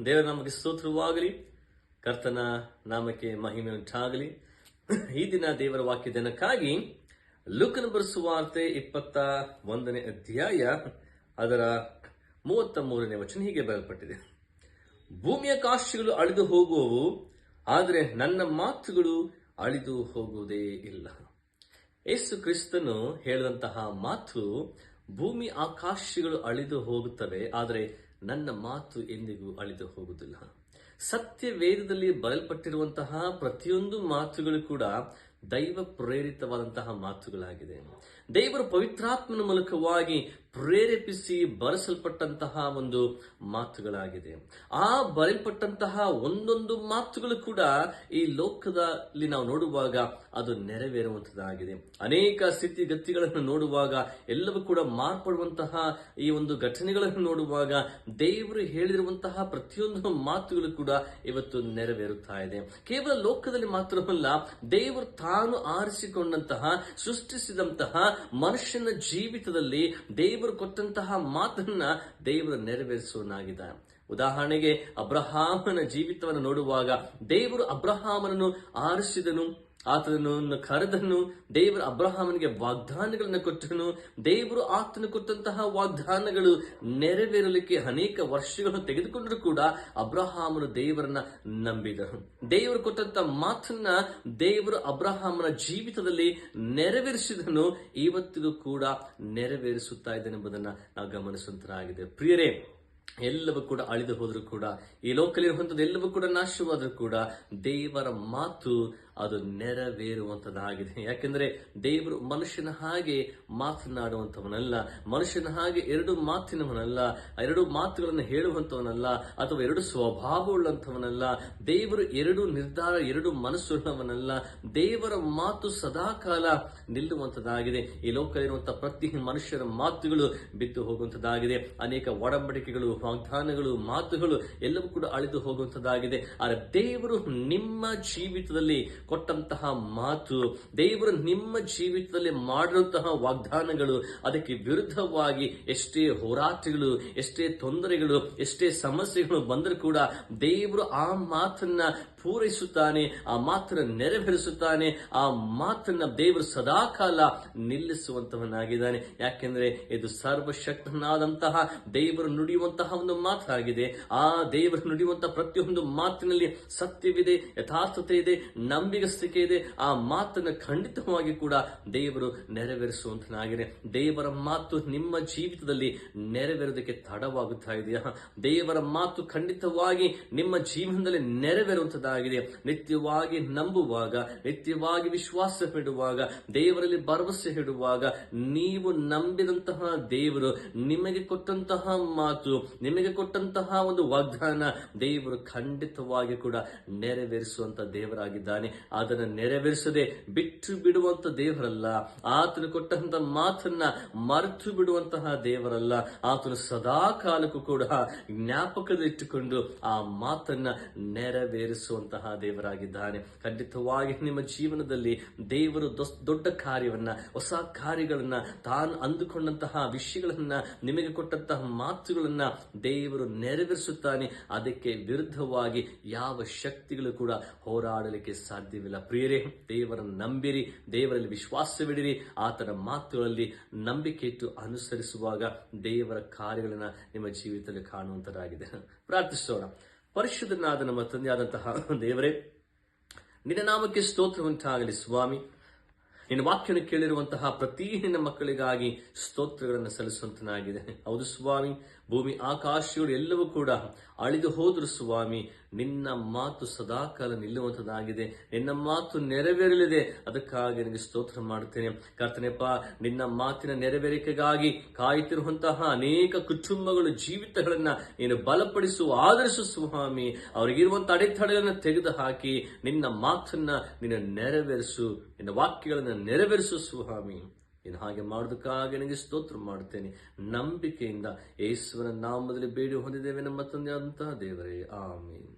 ದೇವರ ನಾಮಕ್ಕೆ ಸ್ತೋತ್ರವಾಗಲಿ. ಕರ್ತನ ನಾಮಕ್ಕೆ ಮಹಿಮೆ ಉಂಟಾಗಲಿ. ಈ ದಿನ ದೇವರ ವಾಕ್ಯ ದಿನಕ್ಕಾಗಿ ಲೂಕನ ಸುವಾರ್ತೆ 21ನೇ ಅಧ್ಯಾಯ ಅದರ 33ನೇ ವಚನ ಹೀಗೆ ಬರೆಯಲ್ಪಟ್ಟಿದೆ. ಭೂಮಿಯ ಆಕಾಶಗಳು ಅಳಿದು ಹೋಗುವವು, ಆದರೆ ನನ್ನ ಮಾತುಗಳು ಅಳಿದು ಹೋಗುವುದೇ ಇಲ್ಲ. ಯೇಸು ಕ್ರಿಸ್ತನು ಹೇಳಿದಂತಹ ಮಾತು, ಭೂಮಿ ಆಕಾಶಗಳು ಅಳಿದು ಹೋಗುತ್ತವೆ, ಆದರೆ ನನ್ನ ಮಾತು ಎಂದಿಗೂ ಅಳಿದು ಹೋಗುವುದಿಲ್ಲ. ಸತ್ಯ ವೇದದಲ್ಲಿ ಬರೆಯಲ್ಪಟ್ಟಿರುವಂತಹ ಪ್ರತಿಯೊಂದು ಮಾತುಗಳು ಕೂಡ ದೈವ ಪ್ರೇರಿತವಾದಂತಹ ಮಾತುಗಳಾಗಿದೆ. ದೇವರ ಪವಿತ್ರಾತ್ಮನ ಮೂಲಕವಾಗಿ ಪ್ರೇರೇಪಿಸಿ ಬರೆಸಲ್ಪಟ್ಟಂತಹ ಒಂದು ಮಾತುಗಳಾಗಿದೆ. ಆ ಬರೆಯಲ್ಪಟ್ಟಂತಹ ಒಂದೊಂದು ಮಾತುಗಳು ಕೂಡ ಈ ಲೋಕದಲ್ಲಿ ನಾವು ನೋಡುವಾಗ ಅದು ನೆರವೇರುವಂತದ್ದಾಗಿದೆ. ಅನೇಕ ಸ್ಥಿತಿಗತಿಗಳನ್ನು ನೋಡುವಾಗ, ಎಲ್ಲವೂ ಕೂಡ ಮಾರ್ಪಡುವಂತಹ ಈ ಒಂದು ಘಟನೆಗಳನ್ನು ನೋಡುವಾಗ ದೇವರು ಹೇಳಿರುವಂತಹ ಪ್ರತಿಯೊಂದು ಮಾತುಗಳು ಕೂಡ ಇವತ್ತು ನೆರವೇರುತ್ತಾ ಇದೆ. ಕೇವಲ ಲೋಕದಲ್ಲಿ ಮಾತ್ರವಲ್ಲ, ದೇವರು ತಾನು ಆರಿಸಿಕೊಂಡಂತಹ, ಸೃಷ್ಟಿಸಿದಂತಹ ಮನುಷ್ಯನ ಜೀವಿತದಲ್ಲಿ ದೇವರು ಕೊಟ್ಟಂತಹ ಮಾತನ್ನ ದೇವರು ನೆರವೇರಿಸುವನಾಗಿದ್ದಾನೆ. ಉದಾಹರಣೆಗೆ ಅಬ್ರಹಾಮನ ಜೀವಿತವನ್ನು ನೋಡುವಾಗ ದೇವರು ಅಬ್ರಹಾಮನನ್ನು ಆರಿಸಿದನು, ಆತನನ್ನು ಕರೆದನು. ದೇವರು ಅಬ್ರಹಾಮನಿಗೆ ವಾಗ್ದಾನಗಳನ್ನು ಕೊಟ್ಟನು. ದೇವರು ಆತನು ಕೊಟ್ಟಂತಹ ವಾಗ್ದಾನಗಳು ನೆರವೇರಲಿಕ್ಕೆ ಅನೇಕ ವರ್ಷಗಳು ತೆಗೆದುಕೊಂಡರೂ ಕೂಡ ಅಬ್ರಹಾಮನು ದೇವರನ್ನ ನಂಬಿದನು. ದೇವರು ಕೊಟ್ಟಂತಹ ಮಾತನ್ನ ದೇವರು ಅಬ್ರಹಾಮನ ಜೀವಿತದಲ್ಲಿ ನೆರವೇರಿಸಿದನು. ಇವತ್ತಿಗೂ ಕೂಡ ನೆರವೇರಿಸುತ್ತಾ ಇದ್ದಾನೆಂಬುದನ್ನು ನಾವು ಗಮನಿಸುವಂತಾಗಿದೆ. ಪ್ರಿಯರೇ, ಎಲ್ಲವೂ ಕೂಡ ಅಳಿದು ಹೋದರೂ ಕೂಡ, ಈ ಲೋಕದಲ್ಲಿರುವಂಥದ್ದು ಎಲ್ಲವೂ ಕೂಡ ನಾಶವಾದರೂ ಕೂಡ ದೇವರ ಮಾತು ಅದು ನೆರವೇರುವಂಥದ್ದಾಗಿದೆ. ಯಾಕೆಂದರೆ ದೇವರು ಮನುಷ್ಯನ ಹಾಗೆ ಮಾತನಾಡುವಂಥವನಲ್ಲ, ಮನುಷ್ಯನ ಹಾಗೆ ಎರಡು ಮಾತಿನವನಲ್ಲ, ಎರಡು ಮಾತುಗಳನ್ನು ಹೇಳುವಂಥವನಲ್ಲ, ಅಥವಾ ಎರಡು ಸ್ವಭಾವವುಳ್ಳಂಥವನಲ್ಲ. ದೇವರು ಎರಡು ನಿರ್ಧಾರ, ಎರಡು ಮನಸ್ಸುಳ್ಳವನಲ್ಲ. ದೇವರ ಮಾತು ಸದಾಕಾಲ ನಿಲ್ಲುವಂಥದ್ದಾಗಿದೆ. ಈ ಲೋಕದಲ್ಲಿರುವಂತಹ ಪ್ರತಿ ಮನುಷ್ಯರ ಮಾತುಗಳು ಬಿದ್ದು ಹೋಗುವಂಥದ್ದಾಗಿದೆ. ಅನೇಕ ಒಡಂಬಡಿಕೆಗಳು, ವಾಗ್ದಾನಗಳು, ಮಾತುಗಳು ಎಲ್ಲವೂ ಕೂಡ ಅಳಿದು ಹೋಗುವಂಥದ್ದಾಗಿದೆ. ಆದರೆ ದೇವರು ನಿಮ್ಮ ಜೀವಿತದಲ್ಲಿ ಕೊಟ್ಟಂತಹ ಮಾತು, ದೇವರು ನಿಮ್ಮ ಜೀವಿತದಲ್ಲಿ ಮಾಡಿರುವಂತಹ ವಾಗ್ದಾನಗಳು, ಅದಕ್ಕೆ ವಿರುದ್ಧವಾಗಿ ಎಷ್ಟೇ ಹೋರಾಟಗಳು, ಎಷ್ಟೇ ತೊಂದರೆಗಳು, ಎಷ್ಟೇ ಸಮಸ್ಯೆಗಳು ಬಂದರೂ ಕೂಡ ದೇವರು ಆ ಮಾತನ್ನ ಪೂರೈಸುತ್ತಾನೆ, ಆ ಮಾತನ್ನು ನೆರವೇರಿಸುತ್ತಾನೆ. ಆ ಮಾತನ್ನ ದೇವರು ಸದಾಕಾಲ ನಿಲ್ಲಿಸುವಂತವನಾಗಿದ್ದಾನೆ. ಯಾಕೆಂದ್ರೆ ಇದು ಸರ್ವಶಕ್ತನಾದಂತಹ ದೇವರು ನುಡಿಯುವಂತಹ ಒಂದು ಮಾತಾಗಿದೆ. ಆ ದೇವರು ನುಡಿಯುವಂತಹ ಪ್ರತಿಯೊಂದು ಮಾತಿನಲ್ಲಿ ಸತ್ಯವಿದೆ, ಯಥಾರ್ಥತೆ ಇದೆ, ನಂಬಿಗಸ್ತಿಕೆ ಇದೆ. ಆ ಮಾತನ್ನು ಖಂಡಿತವಾಗಿ ಕೂಡ ದೇವರು ನೆರವೇರಿಸುವಂತನಾಗಿದೆ. ದೇವರ ಮಾತು ನಿಮ್ಮ ಜೀವಿತದಲ್ಲಿ ನೆರವೇರೋದಕ್ಕೆ ತಡವಾಗುತ್ತಾ ಇದೆಯಾ? ದೇವರ ಮಾತು ಖಂಡಿತವಾಗಿ ನಿಮ್ಮ ಜೀವನದಲ್ಲಿ ನೆರವೇರುವಂತದ್ದಾಗಿದೆ. ನಿತ್ಯವಾಗಿ ನಂಬುವಾಗ, ನಿತ್ಯವಾಗಿ ವಿಶ್ವಾಸವಿಡುವಾಗ, ದೇವರಲ್ಲಿ ಭರವಸೆ ಇಡುವಾಗ, ನೀವು ನಂಬಿದಂತಹ ದೇವರು ನಿಮಗೆ ಕೊಟ್ಟಂತಹ ಮಾತು, ನಿಮಗೆ ಕೊಟ್ಟಂತಹ ಒಂದು ವಾಗ್ದಾನ ದೇವರು ಖಂಡಿತವಾಗಿ ಕೂಡ ನೆರವೇರಿಸುವಂತ ದೇವರಾಗಿದ್ದಾನೆ. ಅದನ್ನು ನೆರವೇರಿಸದೆ ಬಿಟ್ಟು ಬಿಡುವಂತ ದೇವರಲ್ಲ. ಆತನು ಕೊಟ್ಟಂತಹ ಮಾತನ್ನ ಮರೆತು ಬಿಡುವಂತಹ ದೇವರಲ್ಲ. ಆತನು ಸದಾ ಕಾಲಕ್ಕೂ ಕೂಡ ಜ್ಞಾಪಕದಲ್ಲಿಟ್ಟುಕೊಂಡು ಆ ಮಾತನ್ನ ನೆರವೇರಿಸುವಂತಹ ದೇವರಾಗಿದ್ದಾನೆ. ಖಂಡಿತವಾಗಿ ನಿಮ್ಮ ಜೀವನದಲ್ಲಿ ದೇವರು ದೊಡ್ಡ ಕಾರ್ಯವನ್ನ, ಹೊಸ ಕಾರ್ಯಗಳನ್ನ, ತಾನು ಅಂದುಕೊಂಡಂತಹ ವಿಷಯಗಳನ್ನ, ನಿಮಗೆ ಕೊಟ್ಟಂತಹ ಮಾತುಗಳನ್ನ ದೇವರು ನೆರವೇರಿಸುತ್ತಾನೆ. ಅದಕ್ಕೆ ವಿರುದ್ಧವಾಗಿ ಯಾವ ಶಕ್ತಿಗಳು ಕೂಡ ಹೋರಾಡಲಿಕ್ಕೆ ಸಾಧ್ಯವಿಲ್ಲ. ಪ್ರಿಯರೇ, ದೇವರನ್ನು ನಂಬಿರಿ, ದೇವರಲ್ಲಿ ವಿಶ್ವಾಸವಿಡಿರಿ. ಆತನ ಮಾತುಗಳಲ್ಲಿ ನಂಬಿಕೆ ಇಟ್ಟು ಅನುಸರಿಸುವಾಗ ದೇವರ ಕಾರ್ಯಗಳನ್ನ ನಿಮ್ಮ ಜೀವಿತದಲ್ಲಿ ಕಾಣುವಂತರಾಗಿದೆ. ಪ್ರಾರ್ಥಿಸೋಣ. ಪರಿಶುದ್ಧನಾದ ನಮ್ಮ ತಂದೆಯಾದಂತಹ ದೇವರೇ, ನಿನ್ನ ನಾಮಕ್ಕೆ ಸ್ತೋತ್ರ ಉಂಟಾಗಲಿ ಸ್ವಾಮಿ. ನಿನ್ನ ವಾಕ್ಯವನ್ನು ಕೇಳಿರುವಂತಹ ಪ್ರತಿ ನಿನ್ನ ಮಕ್ಕಳಿಗಾಗಿ ಸ್ತೋತ್ರಗಳನ್ನು ಸಲ್ಲಿಸುವಂತನಾಗಿದೆ. ಹೌದು ಸ್ವಾಮಿ, ಭೂಮಿ ಆಕಾಶಗಳು ಎಲ್ಲವೂ ಕೂಡ ಅಳಿದು ಹೋದ್ರು ಸ್ವಾಮಿ, ನಿನ್ನ ಮಾತು ಸದಾಕಾಲ ನಿಲ್ಲುವಂತದ್ದಾಗಿದೆ. ನಿನ್ನ ಮಾತು ನೆರವೇರಲಿದೆ. ಅದಕ್ಕಾಗಿ ನಿನಗೆ ಸ್ತೋತ್ರ ಮಾಡುತ್ತೇನೆ ಕರ್ತನೆಪ್ಪ. ನಿನ್ನ ಮಾತಿನ ನೆರವೇರಿಕೆಗಾಗಿ ಕಾಯುತ್ತಿರುವಂತಹ ಅನೇಕ ಕುಟುಂಬಗಳು, ಜೀವಿತಗಳನ್ನ ನೀನು ಬಲಪಡಿಸು, ಆಧರಿಸು ಸ್ವಾಮಿ. ಅವರಿಗಿರುವಂತಹ ಅಡೆತಡೆಗಳನ್ನು ತೆಗೆದು ಹಾಕಿ ನಿನ್ನ ಮಾತನ್ನ ನೀನು ನೆರವೇರಿಸು, ನಿನ್ನ ವಾಕ್ಯಗಳನ್ನು ನೆರವೇರಿಸು ಸ್ವಾಮಿ. ನೀನು ಹಾಗೆ ಮಾಡೋದಕ್ಕಾಗಿ ನನಗೆ ಸ್ತೋತ್ರ ಮಾಡುತ್ತೇನೆ. ನಂಬಿಕೆಯಿಂದ ಯೇಸುವಿನ ನಾಮದಲ್ಲಿ ಬೇಡಿ ಹೊಂದಿದ್ದೇವೆ ನಮ್ಮ ತಂದೆಯಾದಂತಹ ದೇವರೇ, ಆಮೀನ್.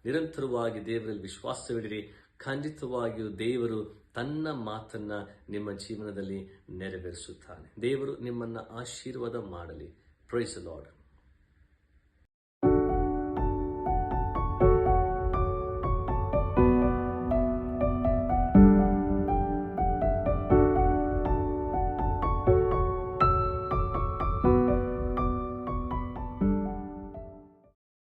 ನಿರಂತರವಾಗಿ ದೇವರಲ್ಲಿ ವಿಶ್ವಾಸವಿಡಿರಿ. ಖಂಡಿತವಾಗಿಯೂ ದೇವರು ತನ್ನ ಮಾತನ್ನ ನಿಮ್ಮ ಜೀವನದಲ್ಲಿ ನೆರವೇರಿಸುತ್ತಾನೆ. ದೇವರು ನಿಮ್ಮನ್ನ ಆಶೀರ್ವಾದ ಮಾಡಲಿ. Praise the lord.